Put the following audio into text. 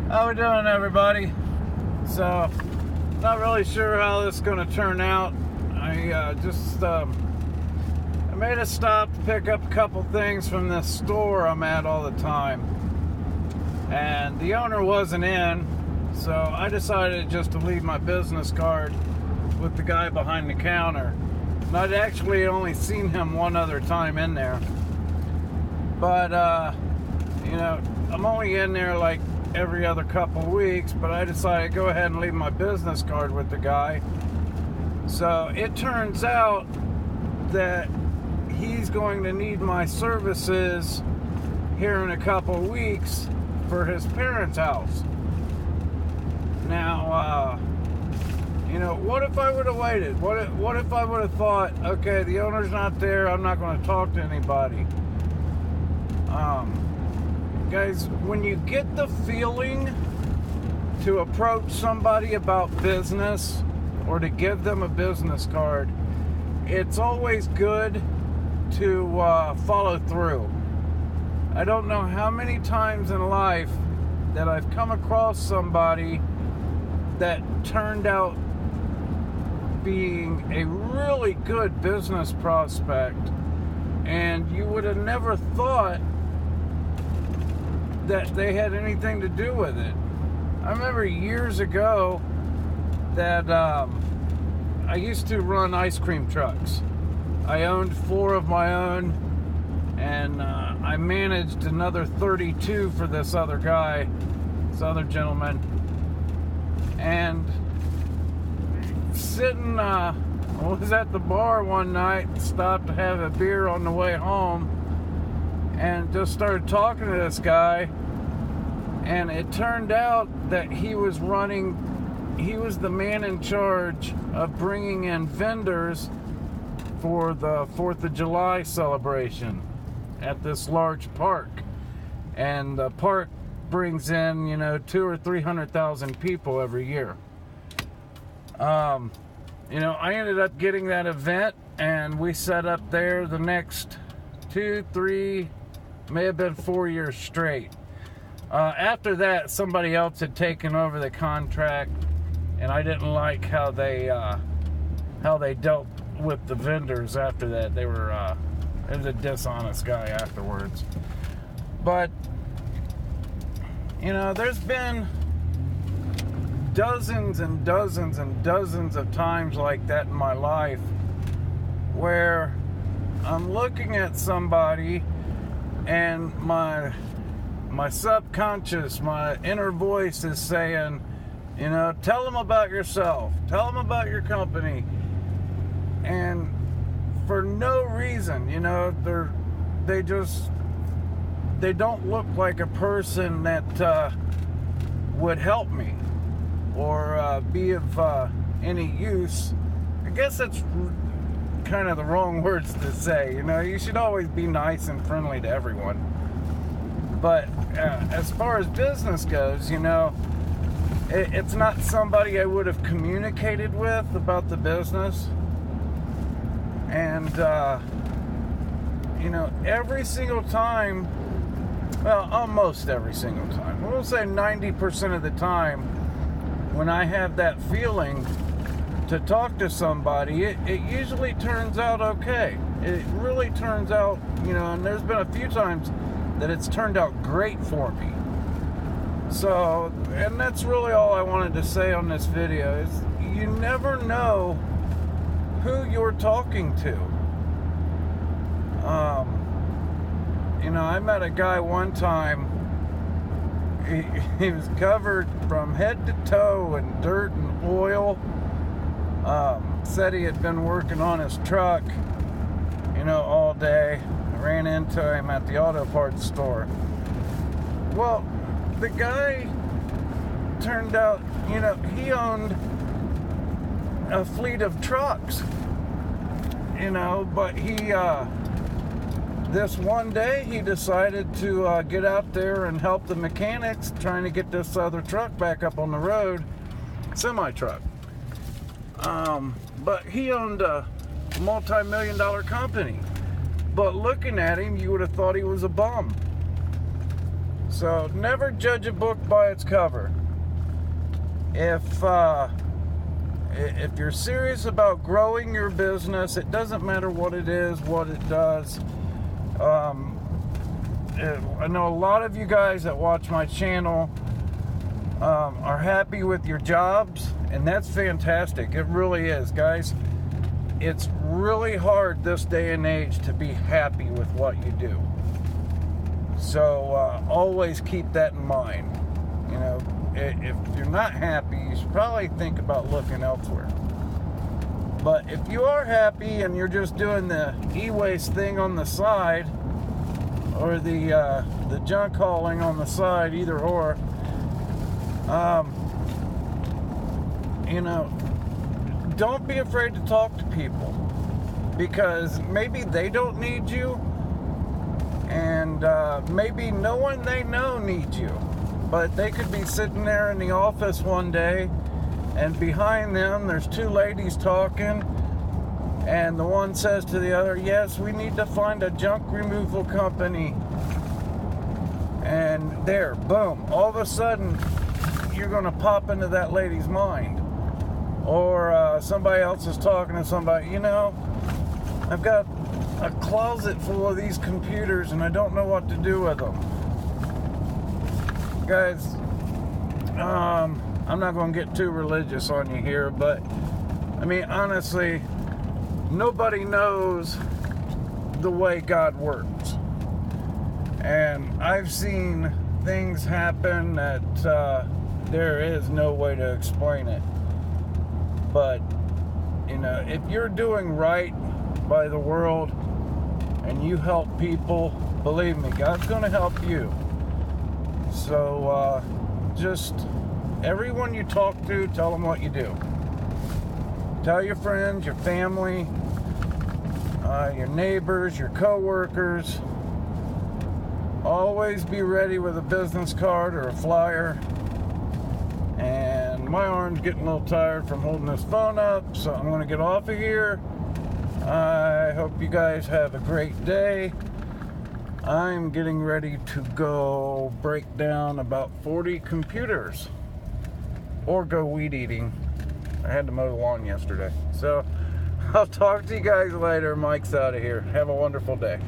How we doing, everybody? So, not really sure how this is going to turn out. I made a stop to pick up a couple things from this store I'm at all the time, and the owner wasn't in, so I decided just to leave my business card with the guy behind the counter. And I'd actually only seen him one other time in there, but I'm only in there like every other couple weeks, but I decided to go ahead and leave my business card with the guy. So it turns out that he's going to need my services here in a couple weeks for his parents' house. Now, what if I would have waited? What if I would have thought, okay, the owner's not there, I'm not going to talk to anybody. Guys, when you get the feeling to approach somebody about business or to give them a business card, it's always good to follow through. I don't know how many times in life that I've come across somebody that turned out being a really good business prospect, and you would have never thought that they had anything to do with it. I remember years ago that I used to run ice cream trucks. I owned 4 of my own, and I managed another 32 for this other guy, this other gentleman. And sitting, I was at the bar one night, stopped to have a beer on the way home, and just started talking to this guy. And it turned out that he was the man in charge of bringing in vendors for the 4th of July celebration at this large park. And the park brings in, 200,000 or 300,000 people every year. I ended up getting that event, and we set up there the next 2, 3, may have been 4 years straight. After that, somebody else had taken over the contract, and I didn't like how they dealt with the vendors after that. They were it was a dishonest guy afterwards. But there's been dozens and dozens and dozens of times like that in my life where I'm looking at somebody and my subconscious, my inner voice is saying, tell them about yourself, tell them about your company. And for no reason, they don't look like a person that would help me or be of any use. I guess that's kind of the wrong words to say. You should always be nice and friendly to everyone. But as far as business goes, it's not somebody I would have communicated with about the business. And, every single time, well, almost every single time, we'll say 90% of the time, when I have that feeling to talk to somebody, it usually turns out okay. It really turns out, and there's been a few times that it's turned out great for me. So, and that's really all I wanted to say on this video, is you never know who you're talking to. I met a guy one time, he was covered from head to toe in dirt and oil, said he had been working on his truck, all day. I ran into him at the auto parts store. Well, the guy turned out, he owned a fleet of trucks, but he, this one day he decided to get out there and help the mechanics trying to get this other truck back up on the road, semi-truck. But he owned a multi-million-dollar company. But looking at him, you would have thought he was a bum. So never judge a book by its cover. If you're serious about growing your business, it doesn't matter what it is, what it does. I know a lot of you guys that watch my channel are happy with your jobs, and that's fantastic. It really is, guys. It's really hard this day and age to be happy with what you do. So always keep that in mind. You know, if you're not happy, you should probably think about looking elsewhere. But if you are happy and you're just doing the e-waste thing on the side, or the junk hauling on the side, either or, you know, don't be afraid to talk to people, because maybe they don't need you, and maybe no one they know needs you, but they could be sitting there in the office one day, and behind them there's two ladies talking, and the one says to the other, yes, we need to find a junk removal company. And there, boom, all of a sudden you're going to pop into that lady's mind. Or somebody else is talking to somebody, you know, I've got a closet full of these computers and I don't know what to do with them. Guys, I'm not going to get too religious on you here, but I mean, honestly, nobody knows the way God works. And I've seen things happen that there is no way to explain it. But, you know, if you're doing right by the world and you help people, believe me, God's going to help you. So, just everyone you talk to, tell them what you do. Tell your friends, your family, your neighbors, your co-workers. Always be ready with a business card or a flyer. And my arm's getting a little tired from holding this phone up, so I'm going to get off of here. I hope you guys have a great day. I'm getting ready to go break down about 40 computers or go weed eating. I had to mow the lawn yesterday. So I'll talk to you guys later. Mike's out of here. Have a wonderful day.